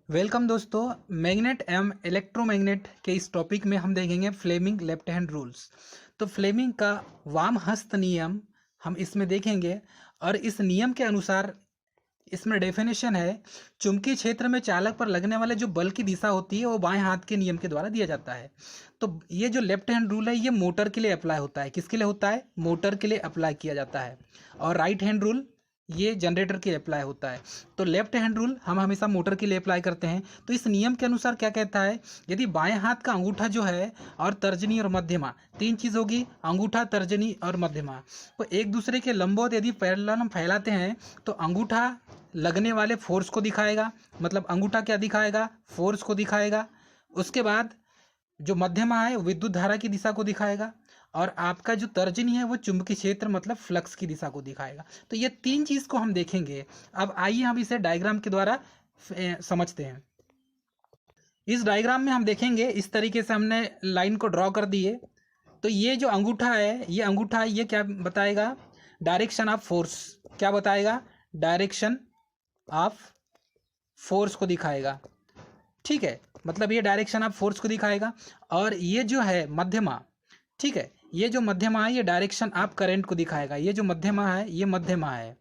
Welcome दोस्तों। Magnet एवं electromagnet के इस टॉपिक में हम देखेंगे फ्लेमिंग लेफ्ट हैंड रूल्स। तो फ्लेमिंग का वाम हस्त नियम हम इसमें देखेंगे और इस नियम के अनुसार इसमें डेफिनेशन है, चुंबकीय क्षेत्र में चालक पर लगने वाले जो बल की दिशा होती है वो बाएं हाथ के नियम के द्वारा दिया जाता है। तो ये जो लेफ्ट हैंड रूल है ये मोटर के लिए अप्लाई होता है। किसके लिए होता है? मोटर के लिए अप्लाई किया जाता है। और राइट हैंड रूल ये जनरेटर के लिए अप्लाई होता है। तो लेफ्ट हैंड रूल हम हमेशा मोटर के लिए अप्लाई करते हैं। तो इस नियम के अनुसार क्या कहता है, यदि बाएं हाथ का अंगूठा जो है और तर्जनी और मध्यमा, तीन चीज होगी, अंगूठा तर्जनी और मध्यमा, तो एक दूसरे के लंबवत यदि पैरेलल हम फैलाते हैं तो अंगूठा लगने वाले फोर्स को दिखाएगा, मतलब अंगूठा क्या दिखाएगा? फोर्स को दिखाएगा। उसके बाद जो मध्यमा है विद्युत धारा की दिशा को दिखाएगा और आपका जो तर्जनी है वो चुंबकीय क्षेत्र मतलब फ्लक्स की दिशा को दिखाएगा। तो ये तीन चीज को हम देखेंगे। अब आइए हम इसे डायग्राम के द्वारा समझते हैं। इस डायग्राम में हम देखेंगे इस तरीके से हमने लाइन को ड्रॉ कर दिए। तो ये जो अंगूठा है ये क्या बताएगा? Direction of force. क्या बताएगा? डायरेक्शन ऑफ फोर्स को दिखाएगा। ठीक है, मतलब ये डायरेक्शन ऑफ फोर्स को दिखाएगा। और ये जो है मध्यमा, ठीक है, ये जो मध्यमा है ये डायरेक्शन ऑफ करंट को दिखाएगा। ये जो मध्यमा है ये मध्यमा है।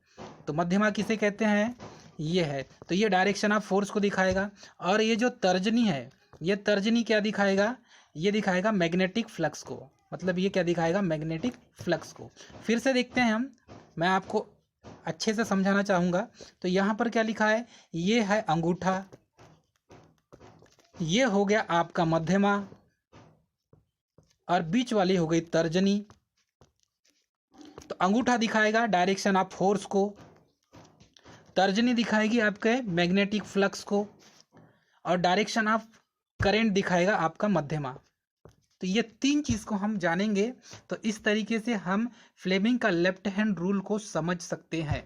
तो मध्यमा किसे कहते हैं? ये है। तो ये डायरेक्शन ऑफ फोर्स को दिखाएगा। और ये जो तर्जनी है ये तर्जनी क्या दिखाएगा? ये दिखाएगा मैग्नेटिक फ्लक्स को। मतलब ये क्या दिखाएगा? मैग्नेटिक फ्लक्स को। फिर से देखते हैं हम, मैं आपको अच्छे से समझाना चाहूँगा। तो यहाँ पर क्या लिखा है? ये है अंगूठा, ये हो गया आपका मध्यमा और बीच वाली हो गई तर्जनी। तो अंगूठा दिखाएगा डायरेक्शन ऑफ फोर्स को, तर्जनी दिखाएगी आपके मैग्नेटिक फ्लक्स को और डायरेक्शन ऑफ करंट दिखाएगा आपका मध्यमा। तो ये तीन चीज को हम जानेंगे। तो इस तरीके से हम फ्लेमिंग का लेफ्ट हैंड रूल को समझ सकते हैं।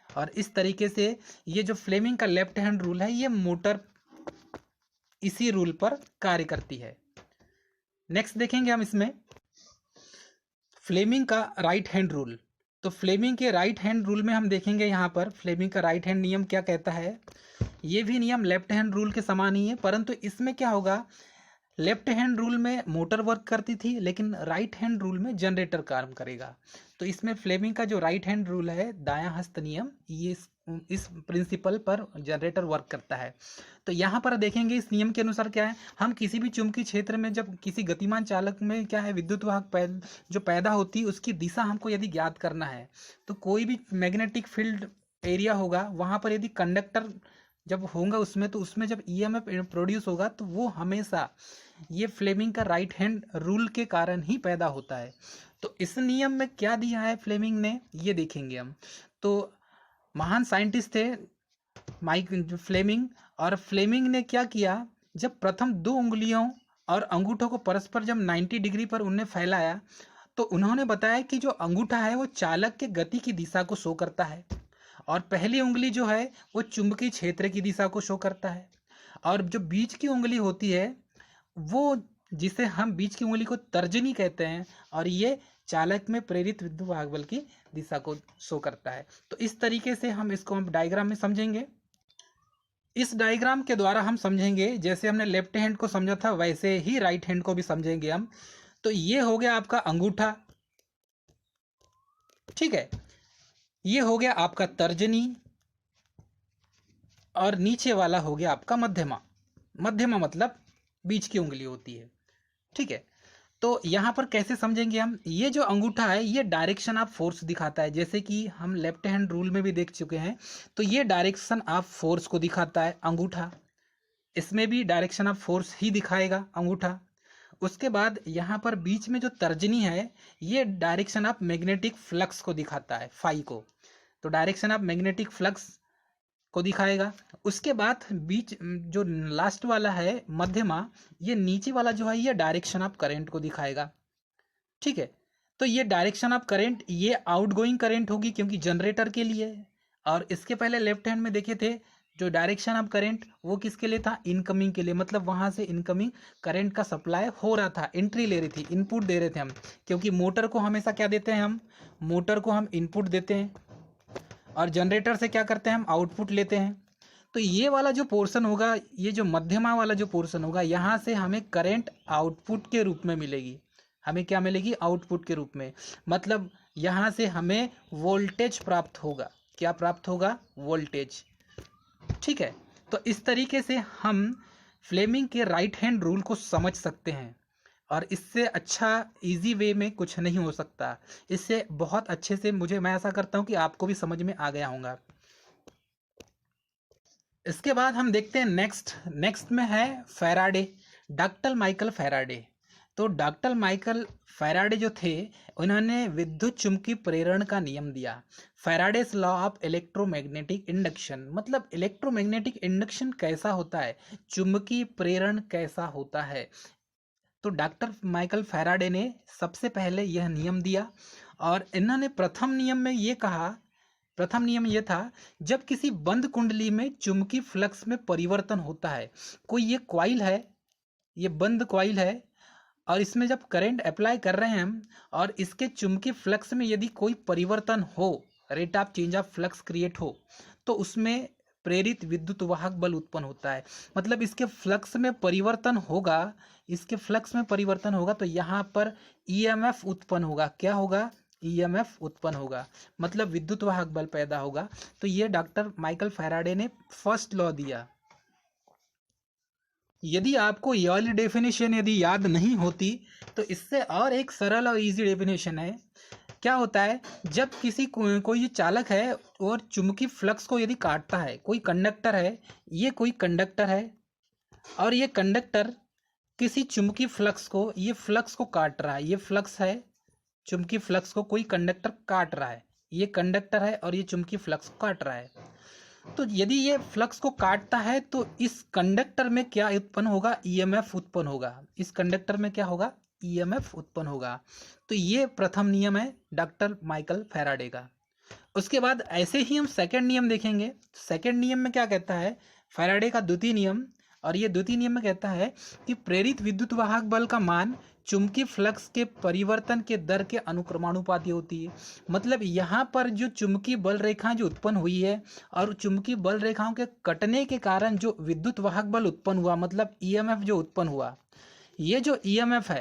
और इस तरीके से ये जो फ्लेमिंग का लेफ्ट हैंड रूल है ये मोटर इसी रूल पर कार्य करती है। नेक्स्ट देखेंगे हम इसमें फ्लेमिंग का राइट हैंड रूल। तो फ्लेमिंग के राइट हैंड रूल में हम देखेंगे यहाँ पर फ्लेमिंग का राइट हैंड नियम क्या कहता है। ये भी नियम लेफ्ट हैंड रूल के समान ही है, परंतु इसमें क्या होगा, लेफ्ट हैंड रूल में मोटर वर्क करती थी लेकिन राइट हैंड रूल में जनरेटर काम करेगा। तो इसमें फ्लेमिंग का जो राइट हैंड रूल है दायां हस्त नियम, ये इस प्रिंसिपल पर जनरेटर वर्क करता है। तो यहाँ पर देखेंगे इस नियम के अनुसार क्या है, हम किसी भी चुंबकीय क्षेत्र में जब किसी गतिमान चालक में क्या है विद्युत वाहक जो पैदा होती है उसकी दिशा हमको यदि ज्ञात करना है, तो कोई भी मैग्नेटिक फील्ड एरिया होगा वहाँ पर यदि कंडक्टर जब होगा उसमें, तो उसमें जब ईएमएफ प्रोड्यूस होगा तो वो हमेशा ये फ्लेमिंग का राइट हैंड रूल के कारण ही पैदा होता है। तो इस नियम में क्या दिया है फ्लेमिंग ने, ये देखेंगे हम। तो महान साइंटिस्ट थे फ्लेमिंग, और फ्लेमिंग ने क्या किया, जब प्रथम दो उंगलियों और अंगूठों को परस्पर जब 90 डिग्री पर उन्हें फैलाया तो उन्होंने बताया कि जो अंगूठा है वो चालक के गति की दिशा को शो करता है और पहली उंगली जो है वो चुंबकीय क्षेत्र की दिशा को शो करता है। और जो बीच की उंगली होती है वो, जिसे हम बीच की उंगली को तर्जनी कहते हैं, और ये चालक में प्रेरित विद्युत वाहक बल की दिशा को शो करता है। तो इस तरीके से हम इसको हम डायग्राम में समझेंगे। इस डायग्राम के द्वारा हम समझेंगे, जैसे हमने लेफ्ट हैंड को समझा था वैसे ही राइट हैंड को भी समझेंगे हम। तो ये हो गया आपका अंगूठा, ठीक है, ये हो गया आपका तर्जनी और नीचे वाला हो गया आपका मध्यमा। मध्यमा मतलब बीच की उंगली होती है, ठीक है। तो यहाँ पर कैसे समझेंगे हम, ये जो अंगूठा है ये डायरेक्शन ऑफ फोर्स दिखाता है, जैसे कि हम लेफ्ट हैंड रूल में भी देख चुके हैं। तो ये डायरेक्शन ऑफ फोर्स को दिखाता है अंगूठा, इसमें भी डायरेक्शन ऑफ फोर्स ही दिखाएगा अंगूठा। उसके बाद यहाँ पर बीच में जो तर्जनी है ये डायरेक्शन ऑफ मैग्नेटिक फ्लक्स को दिखाता है, फाई को। तो डायरेक्शन ऑफ मैग्नेटिक फ्लक्स को दिखाएगा। उसके बाद बीच जो लास्ट वाला है मध्यमा, ये नीचे वाला जो है ये डायरेक्शन ऑफ करंट को दिखाएगा, ठीक है। तो ये डायरेक्शन ऑफ करंट ये आउटगोइंग करंट होगी क्योंकि जनरेटर के लिए है। और इसके पहले लेफ्ट हैंड में देखे थे जो डायरेक्शन ऑफ करंट वो किसके लिए था? इनकमिंग के लिए, मतलब वहां से इनकमिंग करंट का सप्लाई हो रहा था, एंट्री ले रही थी, इनपुट दे रहे थे हम। क्योंकि मोटर को हमेशा क्या देते हैं हम? मोटर को हम इनपुट देते हैं और जनरेटर से क्या करते हैं हम? आउटपुट लेते हैं। तो ये वाला जो पोर्शन होगा, ये जो मध्यमा वाला जो पोर्शन होगा, यहाँ से हमें करंट आउटपुट के रूप में मिलेगी। हमें क्या मिलेगी? आउटपुट के रूप में। मतलब यहाँ से हमें वोल्टेज प्राप्त होगा। क्या प्राप्त होगा? वोल्टेज। ठीक है, तो इस तरीके से हम फ्लेमिंग के राइट हैंड रूल को समझ सकते हैं, और इससे अच्छा इजी वे में कुछ नहीं हो सकता। इससे बहुत अच्छे से मैं ऐसा करता हूँ कि आपको भी समझ में आ गया होगा। इसके बाद हम देखते हैं नेक्स्ट में है फैराडे, डॉक्टर माइकल फैराडे। तो डॉक्टर माइकल फैराडे जो थे, उन्होंने विद्युत चुंबकीय प्रेरण का नियम दिया। Faraday's law of electromagnetic induction, मतलब इलेक्ट्रोमैग्नेटिक इंडक्शन कैसा होता है, चुंबकीय प्रेरण कैसा होता है। तो डॉक्टर माइकल फैराडे ने सबसे पहले यह नियम दिया, और इन्होंने प्रथम नियम यह था, जब किसी बंद कुंडली में चुंबकीय फ्लक्स में परिवर्तन होता है। कोई ये कॉइल है, ये बंद कॉइल है, और इसमें जब करंट अप्लाई कर रहे हैं हम, और इसके चुंबकीय फ्लक्स में यदि कोई परिवर्तन हो, rate of change of flux create हो, तो उसमें प्रेरित विद्युत वाहक बल उत्पन्न होता है। मतलब इसके फ्लक्स में परिवर्तन होगा, तो यहाँ पर ईएमएफ उत्पन्न होगा। क्या होगा? ईएमएफ उत्पन्न होगा, मतलब विद्युत वाहक बल पैदा होगा। तो ये डॉक्टर माइकल फैराडे ने फर्स्ट लॉ दिया। यदि आपको ये वाली डेफिनेशन यदि याद नहीं होती, तो इससे और एक सरल और इजी डेफिनेशन है। क्या होता है, जब कोई चालक है और चुंबकीय फ्लक्स को यदि काटता है, कोई कंडक्टर है, ये कोई कंडक्टर है, और ये कंडक्टर किसी चुंबकीय फ्लक्स को, ये फ्लक्स को काट रहा है, ये फ्लक्स है, चुंबकीय फ्लक्स को कोई कंडक्टर काट रहा है, ये कंडक्टर है और ये चुंबकीय फ्लक्स को काट रहा है। तो यदि ये फ्लक्स को काटता है, तो इस कंडक्टर में क्या उत्पन्न होगा? ईएमएफ उत्पन्न होगा। इस कंडक्टर में क्या होगा? ईएमएफ उत्पन्न होगा। तो ये प्रथम नियम है डॉक्टर माइकल फैराडे का। उसके बाद ऐसे ही हम सेकंड नियम देखेंगे। सेकंड नियम में क्या कहता है? फैराडे का द्वितीय नियम, और ये द्वितीय नियम में कहता है कि प्रेरित विद्युत वाहक बल का मान चुंबकीय फ्लक्स के परिवर्तन के दर के अनुक्रमानुपाती होती है। मतलब यहाँ पर जो चुंबकीय बल रेखा जो उत्पन्न हुई है, और चुंबकीय बल रेखाओं के कटने के कारण जो विद्युत वाहक बल उत्पन्न हुआ, मतलब ईएमएफ जो उत्पन्न हुआ, ये जो ईएमएफ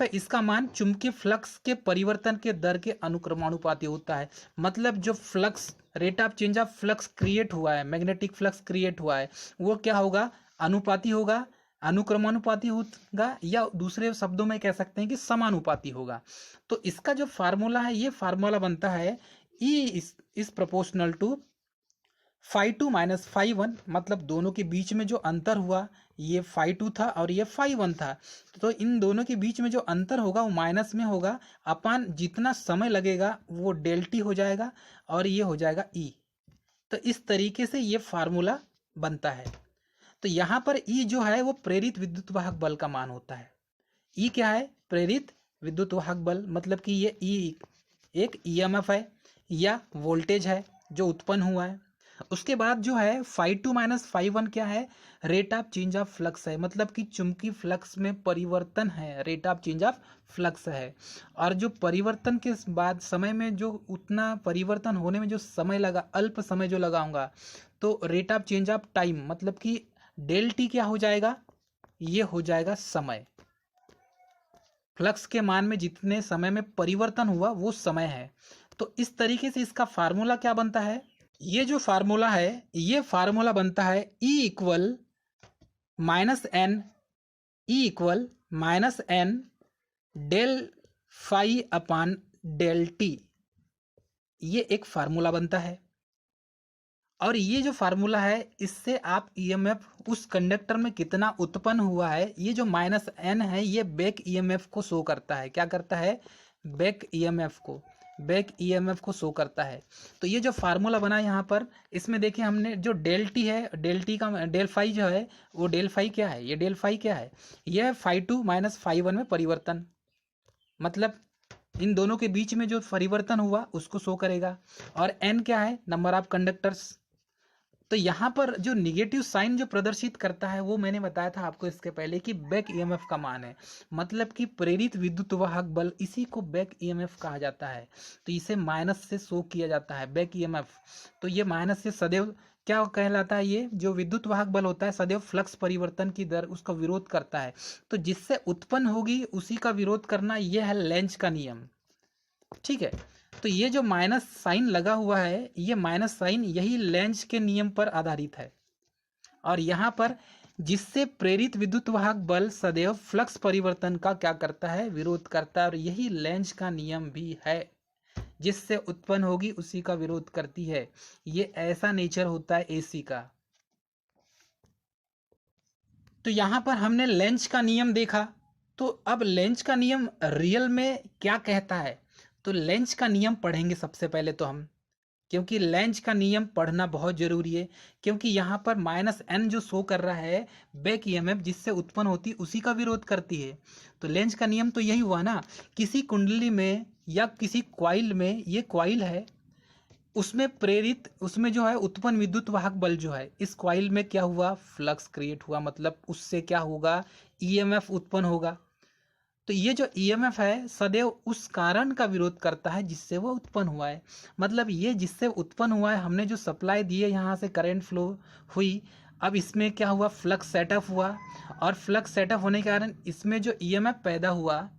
है, इसका मान चुंबकीय फ्लक्स के परिवर्तन के दर के अनुक्रमानुपाती होता है। मतलब जो flux, rate of change of flux create हुआ है, मैग्नेटिक फ्लक्स क्रिएट हुआ है, वो क्या होगा? अनुपाती होगा, अनुक्रमानुपाती होगा, या दूसरे शब्दों में कह सकते हैं कि समानुपाती होगा। तो इसका जो फार्मूला है, ये फार्मूला बनता है E is proportional to φ2 minus φ1। मतलब दोनों के बीच में जो अंतर हुआ, ये φ2 था और ये φ1 था, तो इन दोनों के बीच में जो अंतर होगा वो माइनस में होगा, अपन जितना समय लगेगा वो डेल टी हो जाएगा, और ये हो जाएगा E। तो इस तरीके से ये फार्मूला बनता है। तो यहाँ पर E जो है वो प्रेरित विद्युत वाहक बल का मान होता है। E क्या है? प्रेरित विद्युत वाहक बल। मतलब कि ये E एक ईएमएफ है या वोल्टेज है जो उत्पन्न हुआ है। उसके बाद जो है φ2 माइनस φ1 क्या है? Rate of change of flux है। मतलब कि चुंबकीय फ्लक्स में परिवर्तन है, rate of change of flux है। और जो परिवर्तन के बाद समय में जो उतना परिवर्तन होने में जो समय लगा, अल्प समय जो लगाऊंगा, तो rate of change of time, मतलब कि डेल टी क्या हो जाएगा? ये हो जाएगा समय। फ्लक्स के मान में जितने समय में परिवर्तन हुआ वो समय है। तो इस तरीके से इसका फार्मूला क्या बनता है? ये जो फार्मूला है, ये फार्मूला बनता है E equal minus n del phi upon del t. ये एक फार्मूला बनता है, और ये जो फार्मूला है, इससे आप ईएमएफ उस कंडक्टर में कितना उत्पन्न हुआ है, ये जो माइनस एन है, ये बैक ईएमएफ को शो करता है। क्या करता है? बैक ईएमएफ को शो करता है। तो ये जो फार्मूला बना यहाँ पर, इसमें देखिए हमने जो डेल टी है, डेल टी का डेल फाई जो है, वो डेल फाई क्या है? ये डेल फाई क्या है? यह φ2 माइनस φ1 में परिवर्तन, मतलब इन दोनों के बीच में जो परिवर्तन हुआ उसको शो करेगा। और एन क्या है? नंबर ऑफ कंडक्टर्स, तो यहाँ पर जो निगेटिव साइन जो प्रदर्शित करता है वो मैंने बताया था आपको इसके पहले कि बैक ईएमएफ का मान है, मतलब कि प्रेरित विद्युत वाहक बल, इसी को बैक ईएमएफ कहा जाता है। तो इसे माइनस से शो किया जाता है बैक ईएमएफ। तो ये माइनस से सदैव क्या कहलाता है, ये जो विद्युत वाहक बल होता है सदैव फ्लक्स परिवर्तन की दर उसका विरोध करता है। तो जिससे उत्पन्न होगी उसी का विरोध करना, यह है लेंज का नियम। ठीक है, तो ये जो माइनस साइन लगा हुआ है, ये माइनस साइन यही लेंज के नियम पर आधारित है। और यहाँ पर जिससे प्रेरित विद्युत वाहक बल सदैव फ्लक्स परिवर्तन का क्या करता है, विरोध करता है। और यही लेंज का नियम भी है, जिससे उत्पन्न होगी उसी का विरोध करती है। ये ऐसा नेचर होता है एसी का। तो यहाँ पर हमने लेंज का नियम देखा। तो अब लेंज का नियम रियल में क्या कहता है, तो लेंज का नियम पढ़ेंगे सबसे पहले तो हम, क्योंकि लेंज का नियम पढ़ना बहुत जरूरी है। क्योंकि यहाँ पर -n जो शो कर रहा है बैक ईएमएफ जिससे उत्पन्न होती उसी का विरोध करती है। तो लेंज का नियम तो यही हुआ ना, किसी कुंडली में या किसी क्वाइल में, ये क्वाइल है, उसमें प्रेरित, उसमें जो है उत्पन्न विद्युत वाहक बल जो है, इस क्वाइल में क्या हुआ, फ्लक्स क्रिएट हुआ, मतलब उससे क्या होगा, ईएमएफ उत्पन्न होगा। तो ये जो ईएमएफ है सदैव उस कारण का विरोध करता है जिससे वो उत्पन्न हुआ है। मतलब ये जिससे उत्पन्न हुआ है, हमने जो सप्लाई दी है, यहाँ से करंट फ्लो हुई, अब इसमें क्या हुआ, फ्लक्स सेटअप हुआ। और फ्लक्स सेटअप होने के कारण इसमें जो ईएमएफ पैदा हुआ,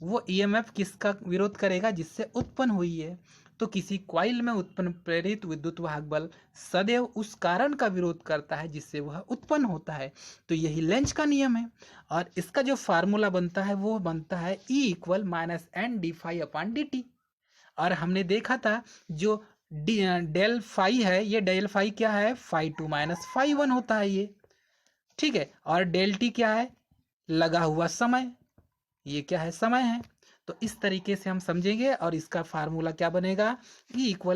वो ईएमएफ किसका विरोध करेगा, जिससे उत्पन्न हुई है। तो किसी क्वाइल में उत्पन्न प्रेरित विद्युत वाहक बल सदैव उस कारण का विरोध करता है जिससे वह उत्पन्न होता है। तो यही लेंज का नियम है। और इसका जो फार्मूला बनता है वो बनता है E = -n d∅/dt। और हमने देखा था जो डेल फाई है, ये डेल फाई क्या है, φ2 - φ1 होता है ये। ठीक है, और डेल टी क्या है, लगा हुआ समय, ये क्या है, समय है। तो इस तरीके से हम समझेंगे। और इसका फार्मूला क्या बनेगा, E =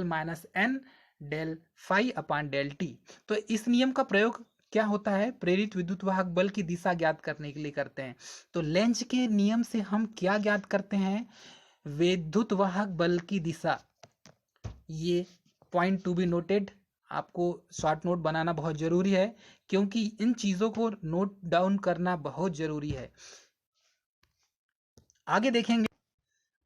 -n del∅/del t। तो इस नियम का प्रयोग क्या होता है, प्रेरित विद्युत वाहक बल की दिशा ज्ञात करने के लिए करते हैं। तो लेंज के नियम से हम क्या ज्ञात करते हैं, विद्युत वाहक बल की दिशा। ये पॉइंट टू बी नोटेड, आपको शॉर्ट नोट बनाना बहुत जरूरी है, क्योंकि इन चीजों को नोट डाउन करना बहुत जरूरी है। आगे देखेंगे,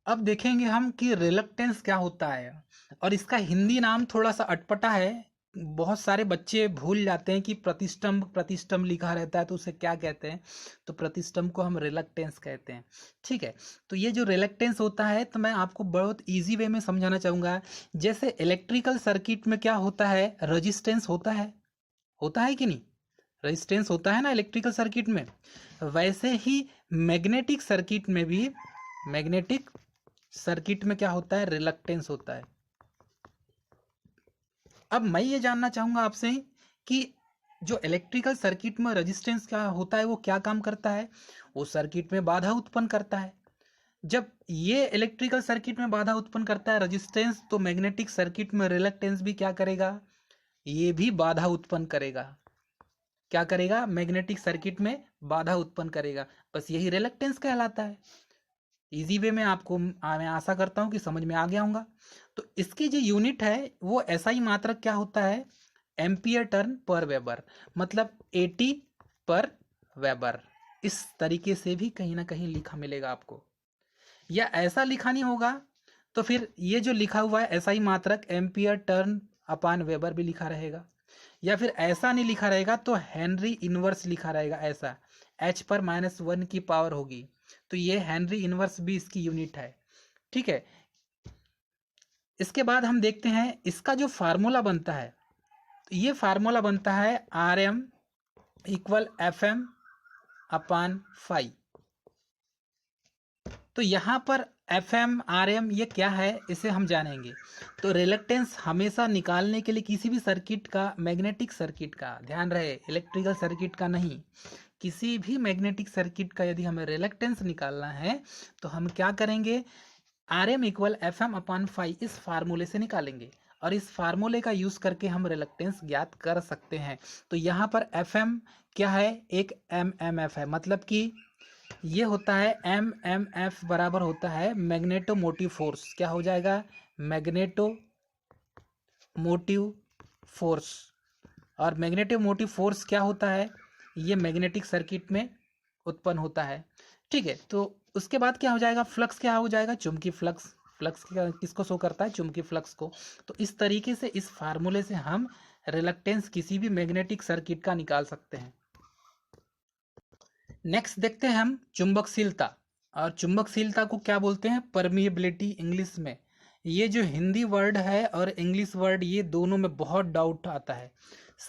अब देखेंगे हम कि रिलक्टेंस क्या होता है। और इसका हिंदी नाम थोड़ा सा अटपटा है, बहुत सारे बच्चे भूल जाते हैं कि प्रतिष्ठम्भ प्रतिष्ठम्भ लिखा रहता है तो उसे क्या कहते हैं, तो प्रतिष्ठम्भ को हम रिलक्टेंस कहते हैं। ठीक है, तो ये जो रिलक्टेंस होता है, तो मैं आपको बहुत ईजी वे में समझाना चाहूँगा। जैसे इलेक्ट्रिकल सर्किट में क्या होता है, रजिस्टेंस होता है कि नहीं, रेजिस्टेंस होता है ना इलेक्ट्रिकल सर्किट में। वैसे ही मैग्नेटिक सर्किट में भी, मैग्नेटिक सर्किट में क्या होता है, रिलक्टेंस होता है। अब मैं ये जानना चाहूंगा आपसे कि जो इलेक्ट्रिकल सर्किट में रेजिस्टेंस क्या होता है, वो क्या काम करता है, वो सर्किट में बाधा उत्पन्न करता है। जब ये इलेक्ट्रिकल सर्किट में बाधा उत्पन्न करता है रेजिस्टेंस, तो मैग्नेटिक सर्किट में रिलक्टेंस भी क्या करेगा, ये भी बाधा उत्पन्न करेगा। क्या करेगा, मैग्नेटिक सर्किट में बाधा उत्पन्न करेगा। बस यही रिलक्टेंस कहलाता है। इजी वे में आपको मैं आशा करता हूं कि समझ में आ गया होगा। तो इसकी जो यूनिट है वो SI मात्रक क्या होता है, एम्पियर टर्न पर वेबर, मतलब 80 पर वेबर। इस तरीके से भी कहीं ना कहीं लिखा मिलेगा आपको, या ऐसा लिखा नहीं होगा तो फिर ये जो लिखा हुआ है SI मात्रक एम्पियर टर्न अपान वेबर भी लिखा रहेगा। या फिर ऐसा नहीं लिखा रहेगा तो हेनरी इनवर्स लिखा रहेगा, ऐसा H पर -1 की पावर होगी। तो ये हेनरी इनवर्स भी इसकी यूनिट है। ठीक है, इसके बाद हम देखते हैं इसका जो फार्मूला बनता है, तो ये फार्मूला बनता है RM = FM/φ। तो यहाँ पर FM RM ये क्या है, इसे हम जानेंगे। तो रिलक्टेंस हमेशा निकालने के लिए किसी भी सर्किट का, मैग्नेटिक सर्किट का ध्यान रहे, इलेक्ट्रिकल सर्किट का नहीं, किसी भी मैग्नेटिक सर्किट का यदि हमें रिलक्टेंस निकालना है तो हम क्या करेंगे, RM = FM/φ इस फार्मूले से निकालेंगे। और इस फार्मूले का यूज करके हम रिलक्टेंस ज्ञात कर सकते हैं। तो यहाँ पर FM क्या है, एक MMF है, मतलब कि ये होता है MMF बराबर होता है मैग्नेटो मोटिव फोर्स। क्या हो जाएगा, मैग्नेटो मोटिव फोर्स। और मैग्नेटिक मोटिव फोर्स क्या होता है, ये मैग्नेटिक सर्किट में उत्पन्न होता है। ठीक है, तो उसके बाद क्या हो जाएगा, फ्लक्स क्या हो जाएगा, चुंबकीय फ्लक्स। फ्लक्स किसको शो करता है, चुंबकीय फ्लक्स को। तो इस तरीके से इस फार्मूले से हम रिलक्टेंस किसी भी मैग्नेटिक सर्किट का निकाल सकते हैं। नेक्स्ट देखते हैं हम चुंबकशीलता। और चुंबकशीलता को क्या बोलते हैं, परमिएबिलिटी इंग्लिश में। ये जो हिंदी वर्ड है और इंग्लिश वर्ड, ये दोनों में बहुत डाउट आता है।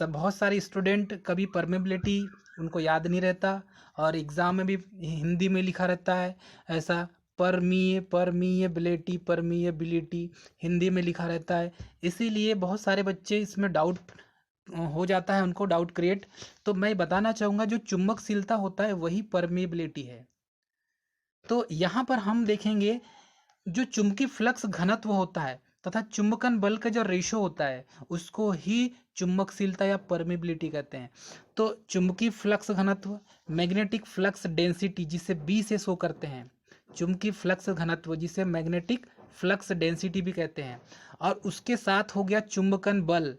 बहुत सारे स्टूडेंट कभी परमिएबिलिटी उनको याद नहीं रहता, और एग्ज़ाम में भी हिंदी में लिखा रहता है ऐसा, परमिएबिलिटी परमिएबिलिटी हिंदी में लिखा रहता है। इसीलिए बहुत सारे बच्चे इसमें डाउट हो जाता है, उनको डाउट क्रिएट। तो मैं बताना चाहूँगा जो चुंबकशीलता होता है वही परमेबिलिटी है। तो यहाँ पर हम देखेंगे जो चुंबकीय फ्लक्स घनत्व होता है तथा चुंबकन बल का जो रेशो होता है उसको ही चुंबकशीलता या परमेबिलिटी कहते हैं। तो चुंबकीय फ्लक्स घनत्व, मैग्नेटिक फ्लक्स डेंसिटी जिसे बी से शो करते हैं, चुंबकीय फ्लक्स घनत्व जिसे मैग्नेटिक फ्लक्स डेंसिटी भी कहते हैं। और उसके साथ हो गया चुंबकन बल।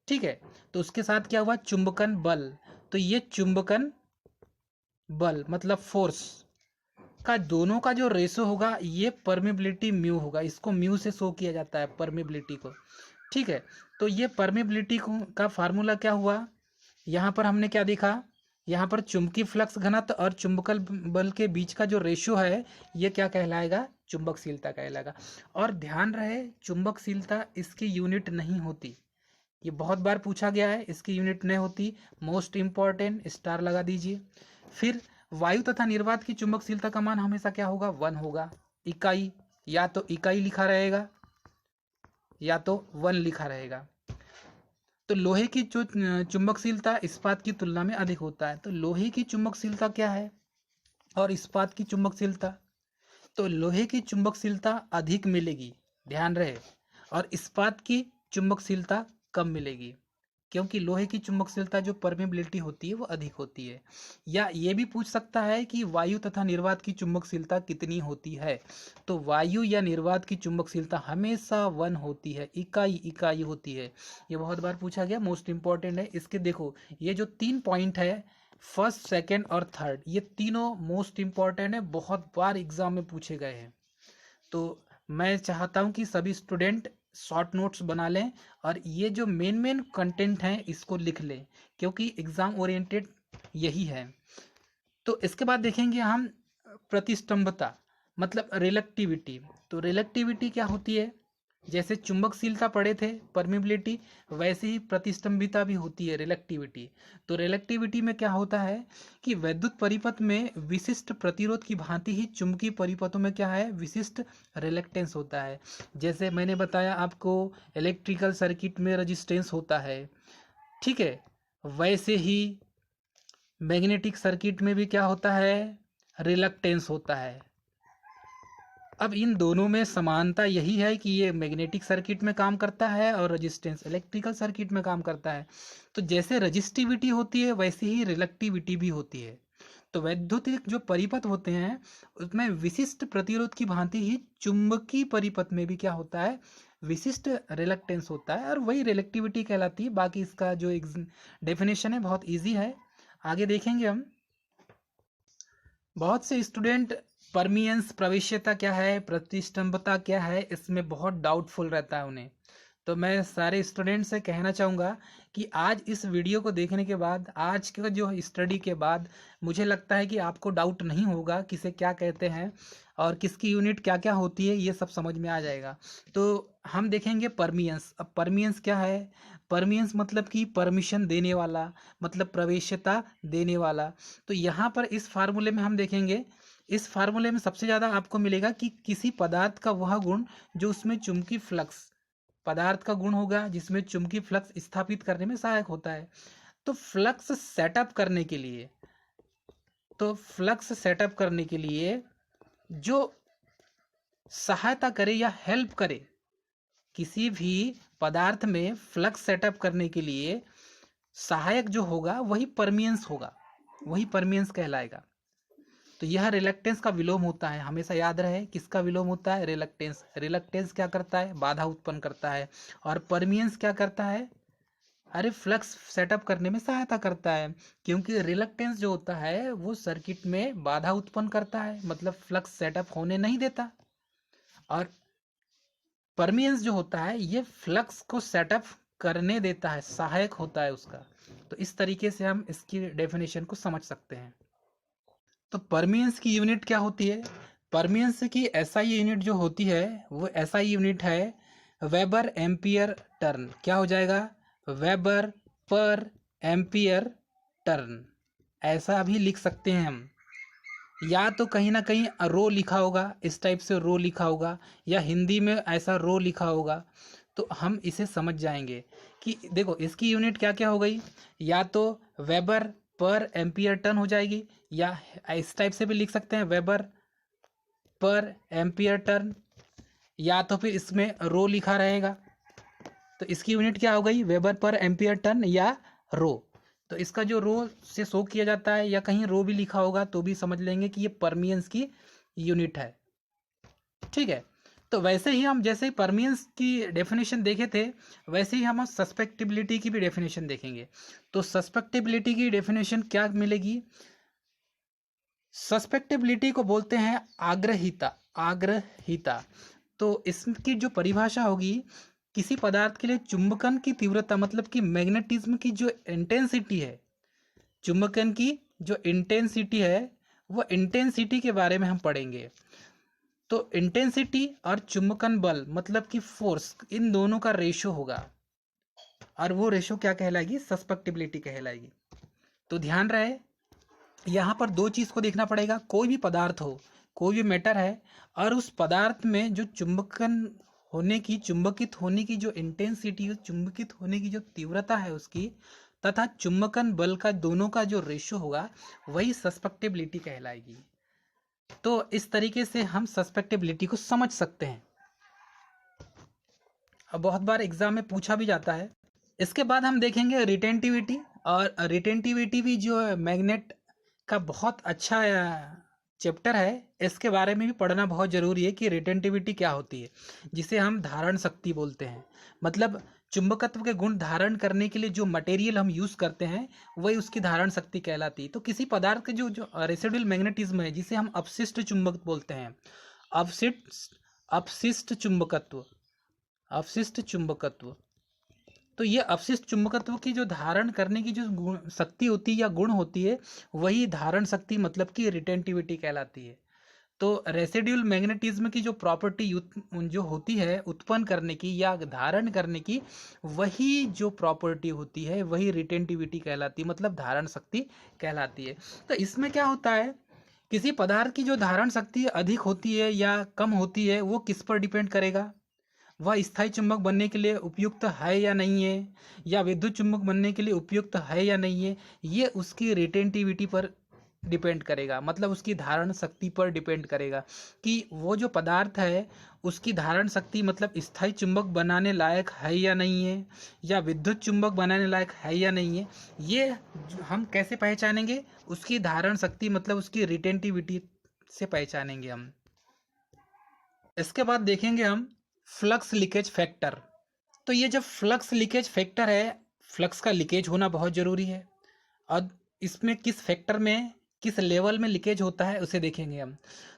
ठीक है, तो उसके साथ क्या हुआ, चुंबकन बल। तो ये चुंबकन बल मतलब फोर्स का दोनों का जो रेशो होगा ये परमेबिलिटी म्यू होगा। इसको म्यू से शो किया जाता है परमेबिलिटी को। ठीक है, तो ये परमेबिलिटी का फार्मूला क्या हुआ, यहाँ पर हमने क्या देखा, यहाँ पर चुंबकीय फ्लक्स घनत्व और चुंबकन बल के बीच का जो रेशो है ये क्या कहलाएगा, चुंबकशीलता कहलाएगा। और ध्यान रहे चुंबकशीलता इसकी यूनिट नहीं होती, ये बहुत बार पूछा गया है, इसकी यूनिट नहीं होती। मोस्ट इंपॉर्टेंट स्टार लगा दीजिए। फिर वायु तथा निर्वात की चुंबकशीलता का मान हमेशा क्या होगा, 1 होगा। इकाई, या तो इकाई लिखा रहेगा या तो 1 लिखा रहेगा। तो लोहे की जो चुंबकशीलता इस्पात की तुलना में अधिक होता है। तो लोहे की चुंबकशीलता क्या है और इस्पात की चुंबकशीलता, तो लोहे की चुंबकशीलता अधिक मिलेगी, ध्यान रहे, और इस्पात की चुंबकशीलता कम मिलेगी, क्योंकि लोहे की चुंबकशीलता जो परमेबिलिटी होती है वो अधिक होती है। या ये भी पूछ सकता है कि वायु तथा निर्वात की चुंबकशीलता कितनी होती है, तो वायु या निर्वात की चुंबकशीलता हमेशा 1 होती है, इकाई इकाई होती है। ये बहुत बार पूछा गया, मोस्ट इंपॉर्टेंट है। इसके देखो ये जो 3 पॉइंट है, फर्स्ट सेकेंड और थर्ड, ये तीनों मोस्ट इंपॉर्टेंट है, बहुत बार एग्जाम में पूछे गए हैं। तो मैं चाहता हूं कि सभी स्टूडेंट शॉर्ट नोट्स बना लें और ये जो मेन कंटेंट हैं इसको लिख लें, क्योंकि एग्ज़ाम ओरिएंटेड यही है। तो इसके बाद देखेंगे हम प्रतिष्ठंभता मतलब रिलेक्टिविटी। तो रिलेक्टिविटी क्या होती है, जैसे चुंबकशीलता पढ़े थे परमिबिलिटी, वैसे ही प्रतिष्ठंभिता भी होती है रिलेक्टिविटी। तो रिलेक्टिविटी में क्या होता है कि वैद्युत परिपथ में विशिष्ट प्रतिरोध की भांति ही चुंबकीय परिपथों में क्या है, विशिष्ट रिलेक्टेंस होता है। जैसे मैंने बताया आपको इलेक्ट्रिकल सर्किट में रेजिस्टेंस होता है, ठीक है, वैसे ही मैग्नेटिक सर्किट में भी क्या होता है, रिलक्टेंस होता है। अब इन दोनों में समानता यही है कि ये मैग्नेटिक सर्किट में काम करता है और रेजिस्टेंस इलेक्ट्रिकल सर्किट में काम करता है। तो जैसे रेजिस्टिविटी होती है वैसे ही रिलक्टिविटी भी होती है। तो वैद्युतिक जो परिपथ होते हैं उसमें विशिष्ट प्रतिरोध की भांति ही चुंबकीय परिपथ में भी क्या होता है, विशिष्ट रिलक्टेंस होता है, और वही रिलेक्टिविटी कहलाती है। बाकी इसका जो डेफिनेशन है बहुत ईजी है, आगे देखेंगे हम। बहुत से स्टूडेंट परमियंस प्रवेश्यता क्या है, प्रतिष्ठंभता क्या है, इसमें बहुत डाउटफुल रहता है उन्हें। तो मैं सारे स्टूडेंट से कहना चाहूँगा कि आज इस वीडियो को देखने के बाद, आज के जो स्टडी के बाद, मुझे लगता है कि आपको डाउट नहीं होगा किसे क्या कहते हैं और किसकी यूनिट क्या क्या होती है, ये सब समझ में आ जाएगा। तो हम देखेंगे परमियंस। अब परमियंस क्या है, परमियंस मतलब कि परमिशन देने वाला, मतलब प्रवेश्यता देने वाला। तो यहाँ पर इस फार्मूले में हम देखेंगे, इस फार्मूले में सबसे ज़्यादा आपको मिलेगा कि किसी पदार्थ का वह गुण जो उसमें चुंबकीय फ्लक्स, पदार्थ का गुण होगा जिसमें चुंबकीय फ्लक्स स्थापित करने में सहायक होता है। तो फ्लक्स सेटअप करने के लिए, तो फ्लक्स सेटअप करने के लिए जो सहायता करे या हेल्प करे, किसी भी पदार्थ में फ्लक्स सेटअप करने के लिए सहायक जो होगा वही परमियंस होगा, वही परमियंस कहलाएगा। तो यह रिलक्टेंस का विलोम होता है, हमेशा याद रहे किसका विलोम होता है, रिलक्टेंस। रिलक्टेंस क्या करता है, बाधा उत्पन्न करता है, और परमियंस क्या करता है, अरे फ्लक्स सेटअप करने में सहायता करता है, क्योंकि रिलक्टेंस जो होता है वो सर्किट में बाधा उत्पन्न करता है, मतलब फ्लक्स सेटअप होने नहीं देता। और परमियंस जो होता है ये फ्लक्स को सेटअप करने देता है, सहायक होता है उसका। तो इस तरीके से हम इसकी डेफिनेशन को समझ सकते हैं। तो परमियंस की यूनिट क्या होती है? परमियंस की एसआई यूनिट जो होती है वो एसआई यूनिट है वेबर एम्पियर टर्न। क्या हो जाएगा? वेबर पर एम्पियर टर्न। ऐसा भी लिख सकते हैं हम, या तो कहीं ना कहीं रो लिखा होगा, इस टाइप से रो लिखा होगा, या हिंदी में ऐसा रो लिखा होगा, तो हम इसे समझ जाएंगे कि देखो इसकी यूनिट क्या क्या हो गई। या तो वेबर पर एम्पियर टर्न हो जाएगी, या इस टाइप से भी लिख सकते हैं वेबर पर एम्पियर टर्न, या तो फिर इसमें रो लिखा रहेगा। तो इसकी यूनिट क्या हो गई? वेबर पर एम्पियर टर्न या रो। तो इसका जो रो से शो किया जाता है, या कहीं रो भी लिखा होगा तो भी समझ लेंगे कि ये परमियंस की यूनिट है। ठीक है, तो वैसे ही हम जैसे परमियंस की डेफिनेशन देखे थे, वैसे ही हम सस्पेक्टिबिलिटी की भी डेफिनेशन देखेंगे। तो सस्पेक्टिबिलिटी की डेफिनेशन क्या मिलेगी? सस्पेक्टिबिलिटी को बोलते हैं आग्रहिता। आग्रहिता, तो इसकी जो परिभाषा होगी, किसी पदार्थ के लिए चुंबकन की तीव्रता, मतलब कि मैग्नेटिज्म की जो इंटेंसिटी है, चुंबकन की जो इंटेंसिटी है, वो इंटेंसिटी के बारे में हम पढ़ेंगे। तो इंटेंसिटी और चुंबकन बल मतलब कि फोर्स, इन दोनों का रेशो होगा, और वो रेशो क्या कहलाएगी? सस्पेक्टिबिलिटी कहलाएगी। तो ध्यान रहे, यहाँ पर दो चीज़ को देखना पड़ेगा। कोई भी पदार्थ हो, कोई भी मैटर है, और उस पदार्थ में जो चुंबकन होने की, चुंबकित होने की जो इंटेंसिटी, चुंबकित होने की जो तीव्रता है उसकी, तथा चुंबकन बल का, दोनों का जो रेशो होगा, वही सस्पेक्टिबिलिटी कहलाएगी। तो इस तरीके से हम सस्पेक्टिबिलिटी को समझ सकते हैं। अब बहुत बार एग्जाम में पूछा भी जाता है। इसके बाद हम देखेंगे रिटेंटिविटी, और रिटेंटिविटी भी जो है मैग्नेट का बहुत अच्छा चैप्टर है। इसके बारे में भी पढ़ना बहुत ज़रूरी है कि रिटेंटिविटी क्या होती है, जिसे हम धारण शक्ति बोलते हैं। मतलब चुंबकत्व के गुण धारण करने के लिए जो मटेरियल हम यूज़ करते हैं, वही उसकी धारण शक्ति कहलाती है। तो किसी पदार्थ के जो जो रेसिडुअल मैग्नेटिज्म है, जिसे हम अपशिष्ट चुंबक बोलते हैं, अपशिष्ट चुंबकत्व, अपशिष्ट चुंबकत्व, तो ये अपशिष्ट चुंबकत्व की जो धारण करने की जो शक्ति होती है या गुण होती है, वही धारण शक्ति मतलब कि रिटेंटिविटी कहलाती है। तो रेसिड्यूल मैग्नेटिज्म की जो प्रॉपर्टी जो होती है उत्पन्न करने की या धारण करने की, वही जो प्रॉपर्टी होती है वही रिटेंटिविटी कहलाती है, मतलब धारण शक्ति कहलाती है। तो इसमें क्या होता है, किसी पदार्थ की जो धारण शक्ति अधिक होती है या कम होती है, वो किस पर डिपेंड करेगा? वह स्थायी चुंबक बनने के लिए उपयुक्त है या नहीं है, या विद्युत चुंबक बनने के लिए उपयुक्त है या नहीं है, ये उसकी रिटेंटिविटी पर डिपेंड करेगा, मतलब उसकी धारण शक्ति पर डिपेंड करेगा कि वो जो पदार्थ है उसकी धारण शक्ति मतलब स्थायी चुंबक बनाने लायक है या नहीं है, या विद्युत चुंबक बनाने लायक है या नहीं है। ये हम कैसे पहचानेंगे? उसकी धारण शक्ति मतलब उसकी रिटेंटिविटी से पहचानेंगे हम। इसके बाद देखेंगे हम फ्लक्स लीकेज फैक्टर। तो ये जब फ्लक्स लीकेज फैक्टर है, फ्लक्स का लीकेज होना बहुत ज़रूरी है, और इसमें किस फैक्टर में, किस लेवल में लीकेज होता है उसे देखेंगे हम।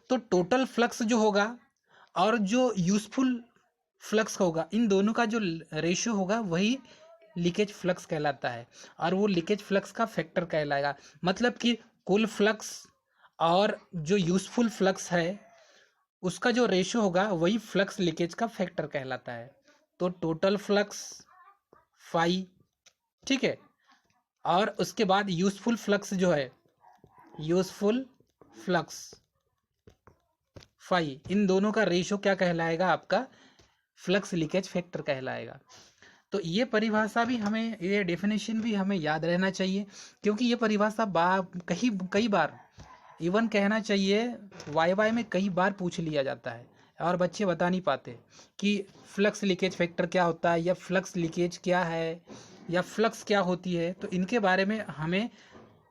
तो टोटल फ्लक्स जो होगा और जो यूजफुल फ्लक्स होगा, इन दोनों का जो रेशियो होगा वही लीकेज फ्लक्स कहलाता है, और वो लीकेज फ्लक्स का फैक्टर कहलाएगा। मतलब कि कुल फ्लक्स और जो यूजफुल फ्लक्स है उसका जो रेशियो होगा वही फ्लक्स लीकेज का फैक्टर कहलाता है। तो टोटल फ्लक्स फाई, ठीक है, और उसके बाद यूजफुल फ्लक्स जो है, यूजफुल फ्लक्स फाई, इन दोनों का रेशियो क्या कहलाएगा? आपका फ्लक्स लीकेज फैक्टर कहलाएगा। तो ये परिभाषा भी हमें, ये डेफिनेशन भी हमें याद रहना चाहिए, क्योंकि ये परिभाषा कई बार, इवन कहना चाहिए वाई में कई बार पूछ लिया जाता है, और बच्चे बता नहीं पाते कि फ्लक्स लीकेज फैक्टर क्या होता है, या फ्लक्स लीकेज क्या है, या फ्लक्स क्या होती है। तो इनके बारे में हमें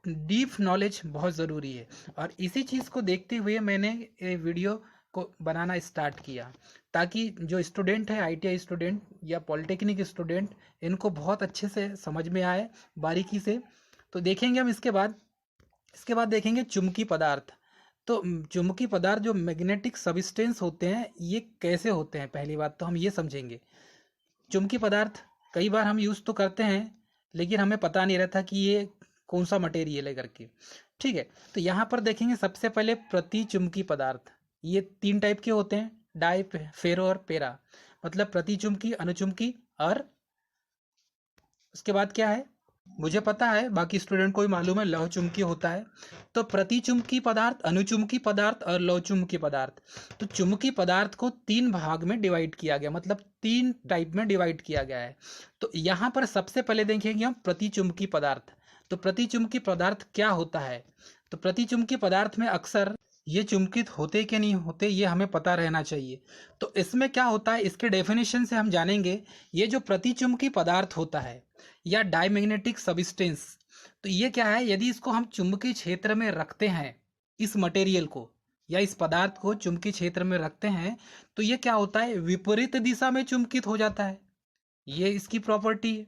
डीप नॉलेज बहुत ज़रूरी है, और इसी चीज़ को देखते हुए मैंने ये वीडियो को बनाना स्टार्ट किया, ताकि जो स्टूडेंट है, आईटीआई स्टूडेंट या पॉलिटेक्निक स्टूडेंट, इनको बहुत अच्छे से समझ में आए बारीकी से। तो देखेंगे हम इसके बाद देखेंगे चुंबकीय पदार्थ। तो चुंबकीय पदार्थ जो मैग्नेटिक सब्सटेंस होते हैं, ये कैसे होते हैं, पहली बात तो हम ये समझेंगे। चुंबकीय पदार्थ कई बार हम यूज़ तो करते हैं, लेकिन हमें पता नहीं रहता कि ये कौन सा मटेरियल है करके। ठीक है, तो यहाँ पर देखेंगे सबसे पहले प्रतिचुंबकीय पदार्थ। ये 3 टाइप के होते हैं, डाई, फेरो और पेरा। मतलब प्रतिचुंबकीय, अनुचुंबकीय और उसके बाद क्या है मुझे पता है, बाकी स्टूडेंट को भी मालूम है, लौह चुंबकीय होता है। तो प्रतिचुंबकीय पदार्थ, अनुचुंबकीय पदार्थ और लौह चुंबकीय पदार्थ। तो चुंबकीय पदार्थ को 3 भाग में डिवाइड किया गया, मतलब 3 टाइप में डिवाइड किया गया है। तो यहाँ पर सबसे पहले देखेंगे हम प्रतिचुंबकीय पदार्थ। तो प्रतिचुंबकीय पदार्थ क्या होता है? तो प्रतिचुंबकीय पदार्थ में अक्सर ये चुंबकित होते कि नहीं होते, ये हमें पता रहना चाहिए। तो इसमें क्या होता है, इसके डेफिनेशन से हम जानेंगे। ये जो प्रतिचुंबकीय पदार्थ होता है या डायमैग्नेटिक सब्सटेंस, तो ये क्या है, यदि इसको हम चुंबकीय क्षेत्र में रखते हैं, इस मटेरियल को या इस पदार्थ को चुंबकीय क्षेत्र में रखते हैं, तो ये क्या होता है, विपरीत दिशा में चुंबकित हो जाता है। ये इसकी प्रॉपर्टी है।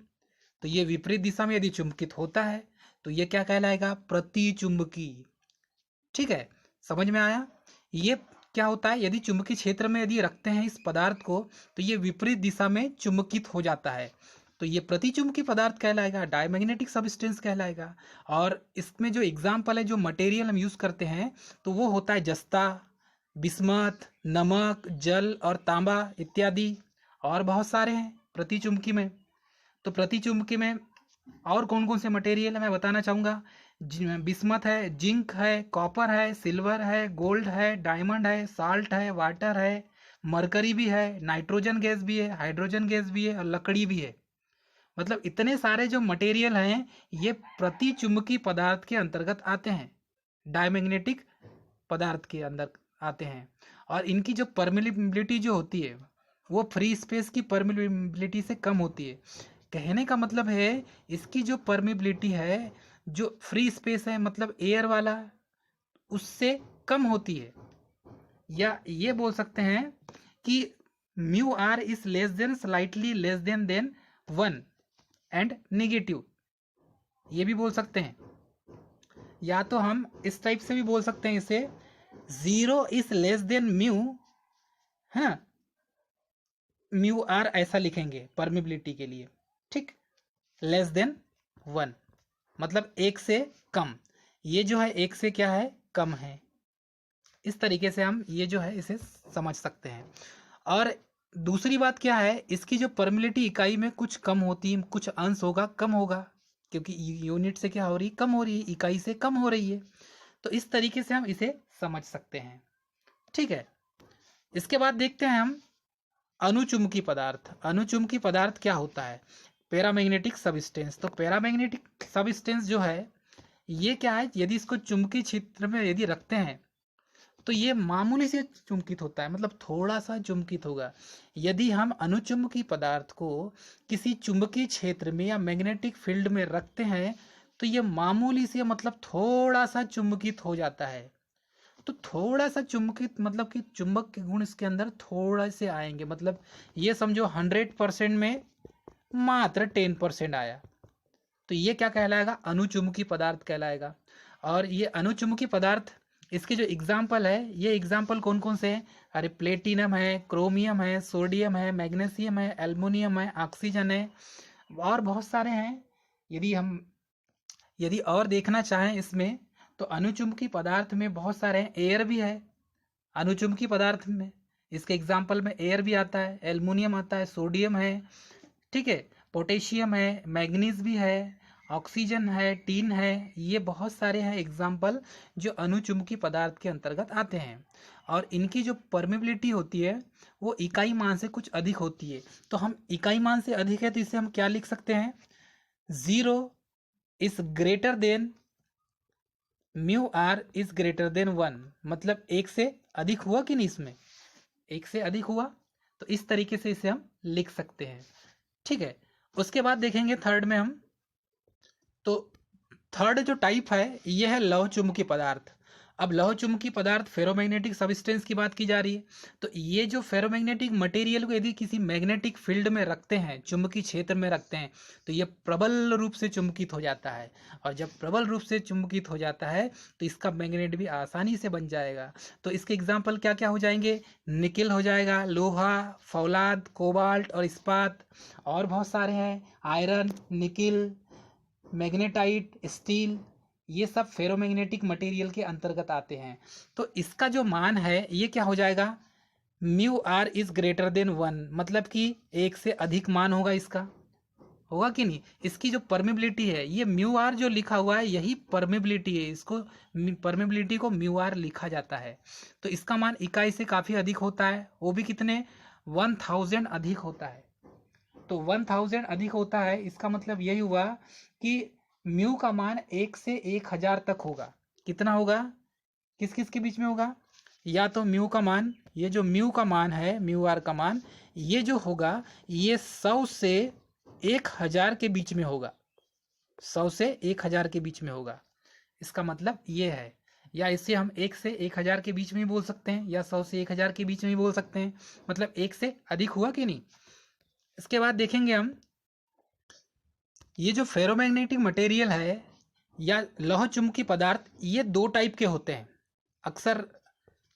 तो ये विपरीत दिशा में यदि चुंबकित होता है तो ये क्या कहलाएगा, प्रतिचुंबकीय। ठीक है, समझ में आया। ये क्या होता है, यदि चुंबकीय क्षेत्र में यदि रखते हैं इस पदार्थ को, तो ये विपरीत दिशा में चुंबकित हो जाता है। तो ये प्रतिचुंबकीय पदार्थ कहलाएगा, डायमैग्नेटिक सब्सटेंस कहलाएगा। और इसमें जो एग्जाम्पल है, जो मटेरियल हम यूज करते हैं, तो वो होता है जस्ता, बिस्मथ, नमक, जल और तांबा इत्यादि, और बहुत सारे हैं प्रतिचुंबकीय में। तो प्रतिचुंबकीय में और कौन कौन से मटेरियल है मैं बताना चाहूँगा। बिस्मथ है, जिंक है, कॉपर है, सिल्वर है, गोल्ड है, डायमंड है, साल्ट है, वाटर है, मरकरी भी है, नाइट्रोजन गैस भी है, हाइड्रोजन गैस भी है और लकड़ी भी है। मतलब इतने सारे जो मटेरियल हैं, ये प्रतिचुंबकीय पदार्थ के अंतर्गत आते हैं, डायमैग्नेटिक पदार्थ के अंदर आते हैं। और इनकी जो परमिबिलिटी जो होती है, वो फ्री स्पेस की परमिबिलिटी से कम होती है। कहने का मतलब है, इसकी जो परमिबिलिटी है, जो फ्री स्पेस है, मतलब एयर वाला, उससे कम होती है। या ये बोल सकते हैं कि mu r is less than, slightly less than 1 and negative, ये भी बोल सकते हैं। या तो हम इस टाइप से भी बोल सकते हैं इसे, 0 इज लेस देन म्यू, है ना, म्यू आर ऐसा लिखेंगे परमिबिलिटी के लिए। ठीक, लेस देन 1 मतलब 1 से कम। ये जो है 1 से क्या है, कम है। इस तरीके से हम ये जो है इसे समझ सकते हैं। और दूसरी बात क्या है, इसकी जो परमिबिलिटी इकाई में कुछ कम होती है, कुछ अंश होगा कम होगा, क्योंकि यूनिट से क्या हो रही है, कम हो रही है, इकाई से कम हो रही है। तो इस तरीके से हम इसे समझ सकते हैं। ठीक है, इसके बाद देखते हैं हम अनुचुंबकीय पदार्थ। अनुचुंबकीय पदार्थ क्या होता है, पैरामैग्नेटिक सब्सटेंस। तो पैरामैग्नेटिक सब्सटेंस जो है, ये क्या है, यदि इसको चुंबकीय क्षेत्र में यदि रखते हैं, तो ये मामूली से चुंबकित होता है, मतलब थोड़ा सा चुंबकित होगा। यदि हम अनुचुंबकीय पदार्थ को किसी चुंबकीय क्षेत्र में या मैग्नेटिक फील्ड में रखते हैं, तो ये मामूली से, मतलब थोड़ा सा चुंबकित हो जाता है। तो थोड़ा सा चुंबकित मतलब कि चुंबक के गुण इसके अंदर थोड़ा से आएंगे, मतलब ये समझो 100% में मात्र 10% आया, तो ये क्या कहलाएगा, अनुचुंबकीय पदार्थ कहलाएगा। और ये अनुचुंबकीय पदार्थ, इसके जो एग्जाम्पल है, ये एग्जाम्पल कौन कौन से हैं, अरे प्लेटिनम है, क्रोमियम है, सोडियम है, मैग्नीशियम है, एल्युमिनियम है, ऑक्सीजन है, और बहुत सारे हैं। यदि और देखना चाहें इसमें, तो अनुचुंबकीय पदार्थ में बहुत सारे हैं। एयर भी है अनुचुंबकीय पदार्थ में, इसके एग्जाम्पल में एयर भी आता है, एल्युमिनियम आता है, सोडियम है, ठीक है, पोटेशियम है, मैग्नीज भी है, ऑक्सीजन है, टीन है। ये बहुत सारे हैं एग्जाम्पल जो अनुचुंबकीय पदार्थ के अंतर्गत आते हैं। और इनकी जो परमिबिलिटी होती है, वो इकाई मान से कुछ अधिक होती है। तो हम इकाई मान से अधिक है, तो इसे हम क्या लिख सकते हैं, 0 is greater than mu r is greater than 1, मतलब 1 से अधिक हुआ कि नहीं, इसमें 1 से अधिक हुआ, तो इस तरीके से इसे हम लिख सकते हैं। ठीक है, उसके बाद देखेंगे थर्ड में हम, तो थर्ड जो टाइप है, ये है लौह चुंबकीय पदार्थ। अब लौह चुंबकीय पदार्थ फेरोमैग्नेटिक सब्सटेंस की बात की जा रही है। तो ये जो फेरोमैग्नेटिक मटेरियल को यदि किसी मैग्नेटिक फील्ड में रखते हैं, चुंबकीय क्षेत्र में रखते हैं, तो ये प्रबल रूप से चुंबकित हो जाता है। और जब प्रबल रूप से चुंबकित हो जाता है तो इसका मैग्नेट भी आसानी से बन जाएगा। तो इसके एग्जाम्पल क्या क्या हो जाएंगे? निकिल हो जाएगा, लोहा, फौलाद, कोबाल्ट और इस्पात, और बहुत सारे हैं, आयरन, निकिल, मैग्नेटाइट, स्टील, ये सब फेरोमैग्नेटिक मटेरियल के अंतर्गत आते हैं। तो इसका जो मान है ये क्या हो जाएगा? Mu r is greater than 1, मतलब कि एक से अधिक मान होगा इसका, होगा कि नहीं? इसकी जो परमिबिलिटी है, ये म्यू आर जो लिखा हुआ है यही परमिबिलिटी है, इसको परमिबिलिटी को म्यू आर लिखा जाता है। तो इसका मान इकाई से काफ़ी अधिक होता है, वो भी कितने? 1000 अधिक होता है। तो 1000 अधिक होता है, इसका मतलब यही हुआ कि म्यू का मान 1 से 1000 तक होगा। कितना होगा? किस किस के बीच में होगा? या तो म्यू का मान, ये जो म्यू का मान है, म्यू आर का मान, ये जो होगा ये 100 से 1000 के बीच में होगा। 100 से 1000 के बीच में होगा, इसका मतलब ये है। या इसे हम 1 से 1000 के बीच में बोल सकते हैं, या 100 से 1000 के बीच में बोल सकते हैं, मतलब 1 से अधिक हुआ कि नहीं। इसके बाद देखेंगे हम, ये जो फेरोमैग्नेटिक मटेरियल है या लौह चुंबकीय पदार्थ, ये दो टाइप के होते हैं अक्सर,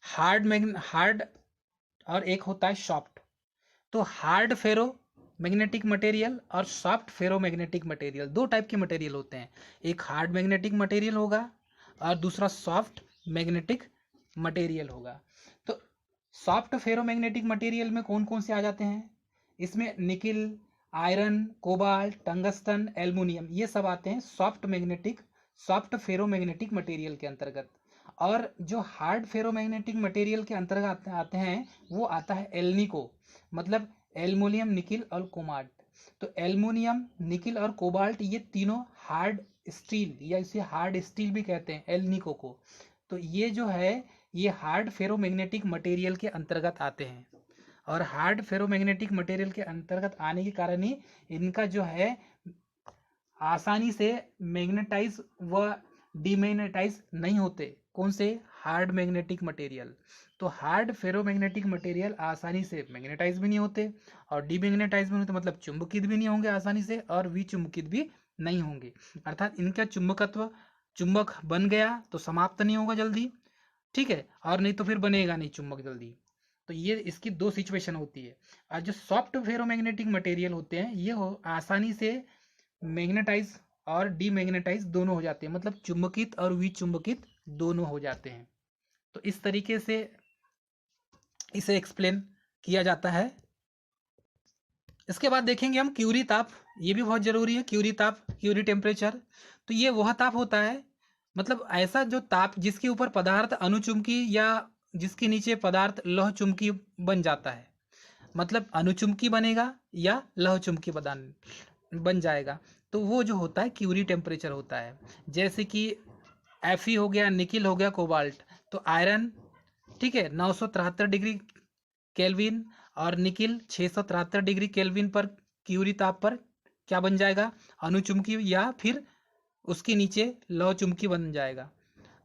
हार्ड और एक होता है सॉफ्ट। तो हार्ड फेरो मैग्नेटिक मटेरियल और सॉफ्ट फेरो मैग्नेटिक मटेरियल, दो टाइप के मटेरियल होते हैं। एक हार्ड मैग्नेटिक मटेरियल होगा और दूसरा सॉफ्ट मैग्नेटिक मटेरियल होगा। तो सॉफ्ट फेरो मैग्नेटिक मटेरियल में कौन कौन से आ जाते हैं? इसमें nickel, iron, cobalt, tungsten, aluminium, ये सब आते हैं सॉफ्ट फेरोमैग्नेटिक मटेरियल के अंतर्गत। और जो हार्ड फेरोमैग्नेटिक मटेरियल के अंतर्गत आते हैं वो आता है एल्निको, मतलब एल्युमिनियम, निकिल और कोबाल्ट। तो एल्युमिनियम, निकिल और कोबाल्ट ये तीनों हार्ड स्टील, या इसे हार्ड स्टील भी कहते हैं एल्निको को। तो ये जो है ये हार्ड फेरोमैग्नेटिक मटेरियल के अंतर्गत आते हैं। और हार्ड फेरोमैग्नेटिक मटेरियल के अंतर्गत आने के कारण ही इनका जो है आसानी से मैग्नेटाइज व डीमैग्नेटाइज नहीं होते। कौन से? Hard magnetic material. तो हार्ड फेरोमैग्नेटिक मटेरियल आसानी से मैग्नेटाइज भी नहीं होते और डीमैग्नेटाइज भी नहीं होते, मतलब चुंबकित भी नहीं होंगे आसानी से और विचुंबकित भी नहीं होंगे। अर्थात इनका चुंबकत्व, चुंबक बन गया तो समाप्त नहीं होगा जल्दी, ठीक है, और नहीं तो फिर बनेगा नहीं चुंबक जल्दी। तो ये इसकी दो सिचुएशन होती है। और जो सॉफ्ट फेरोमैग्नेटिक मटेरियल होते हैं ये आसानी से मैग्नेटाइज और डीमैग्नेटाइज दोनों हो जाते हैं, मतलब चुंबकित और विचुंबकित दोनों हो जाते हैं। तो इस तरीके से इसे एक्सप्लेन किया जाता है। इसके बाद देखेंगे हम क्यूरी ताप, ये भी बहुत जरूरी है। क्यूरी ताप, क्यूरी टेम्परेचर, तो ये वह ताप होता है, मतलब ऐसा जो ताप जिसके ऊपर पदार्थ अणुचुंबकीय या जिसके नीचे पदार्थ लौह चुंबकीय बन जाता है, मतलब अणुचुंबकीय बनेगा या लौह चुंबकीय बन जाएगा। तो वो जो होता है क्यूरी टेम्परेचर होता है। जैसे कि Fe हो गया, निकिल हो गया, कोबाल्ट। तो आयरन, ठीक है, 973 डिग्री केल्विन और निकिल 673 डिग्री केल्विन पर क्यूरी ताप पर क्या बन जाएगा? अणुचुंबकीय या फिर उसके नीचे लौह चुंबकीय बन जाएगा,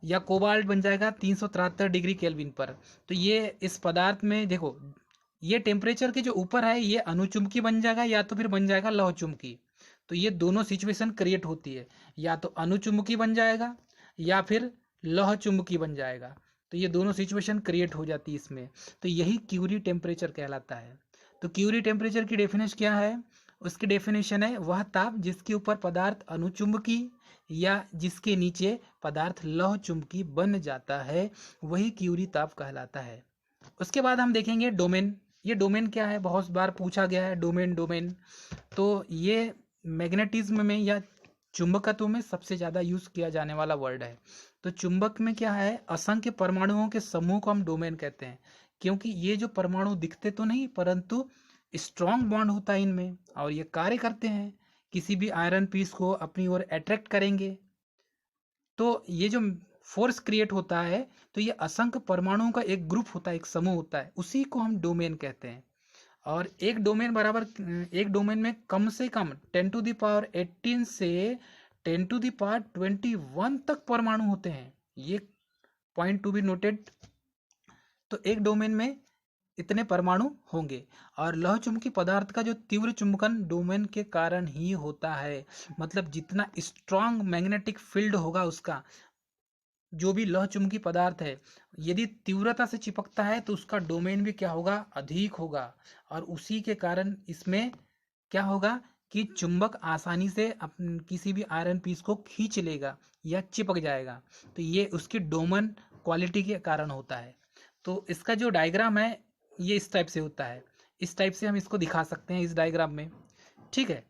या कोबाल्ट बन जाएगा 373 डिग्री केल्विन पर। तो ये इस पदार्थ में देखो, ये टेम्परेचर के जो ऊपर है ये अणुचुंबकीय बन जाएगा या तो फिर बन जाएगा लौह चुंबकीय। तो ये दोनों सिचुएशन क्रिएट होती है, या तो अणुचुंबकीय बन जाएगा या फिर लौह चुंबकीय बन जाएगा। तो ये दोनों सिचुएशन क्रिएट हो जाती है इसमें। तो यही क्यूरी टेम्परेचर कहलाता है। तो क्यूरी टेम्परेचर की डेफिनेशन क्या है? उसकी डेफिनेशन है वह ताप जिसके ऊपर पदार्थ अणुचुंबकीय या जिसके नीचे पदार्थ लौह चुंबकीय बन जाता है, वही क्यूरी ताप कहलाता है। उसके बाद हम देखेंगे डोमेन। ये डोमेन क्या है? बहुत बार पूछा गया है डोमेन। तो ये मैग्नेटिज्म में या चुंबकत्व में सबसे ज़्यादा यूज किया जाने वाला वर्ड है। तो चुंबक में क्या है? असंख्य परमाणुओं के समूह को हम डोमेन कहते हैं, क्योंकि ये जो परमाणु दिखते तो नहीं परंतु स्ट्रॉन्ग बॉन्ड होता है इनमें और ये कार्य करते हैं, किसी भी आयरन पीस को अपनी ओर अट्रैक्ट करेंगे। तो ये जो फोर्स क्रिएट होता है, तो ये असंख्य परमाणुओं का एक ग्रुप होता है, एक समूह होता है, उसी को हम डोमेन कहते हैं। और एक डोमेन में कम से कम 10⁻18 से 10⁻21 तक परमाणु होते हैं। ये पॉइंट टू बी नोटेड। तो एक डोमेन में इतने परमाणु होंगे और लौह चुंबकीय पदार्थ का जो तीव्र चुंबकन डोमेन के कारण ही होता है। मतलब जितना स्ट्रांग मैग्नेटिक फील्ड होगा उसका, जो भी लौह चुंबकीय पदार्थ है, यदि तीव्रता से चिपकता है तो उसका डोमेन भी क्या होगा, अधिक होगा। और उसी के कारण इसमें क्या होगा कि चुंबक आसानी से किसी भी आयरन पीस को खींच लेगा या चिपक जाएगा। तो ये उसकी डोमेन क्वालिटी के कारण होता है। तो इसका जो डायग्राम है ये इस टाइप से होता है। इस टाइप से हम इसको दिखा सकते हैं इस डायग्राम में, ठीक है।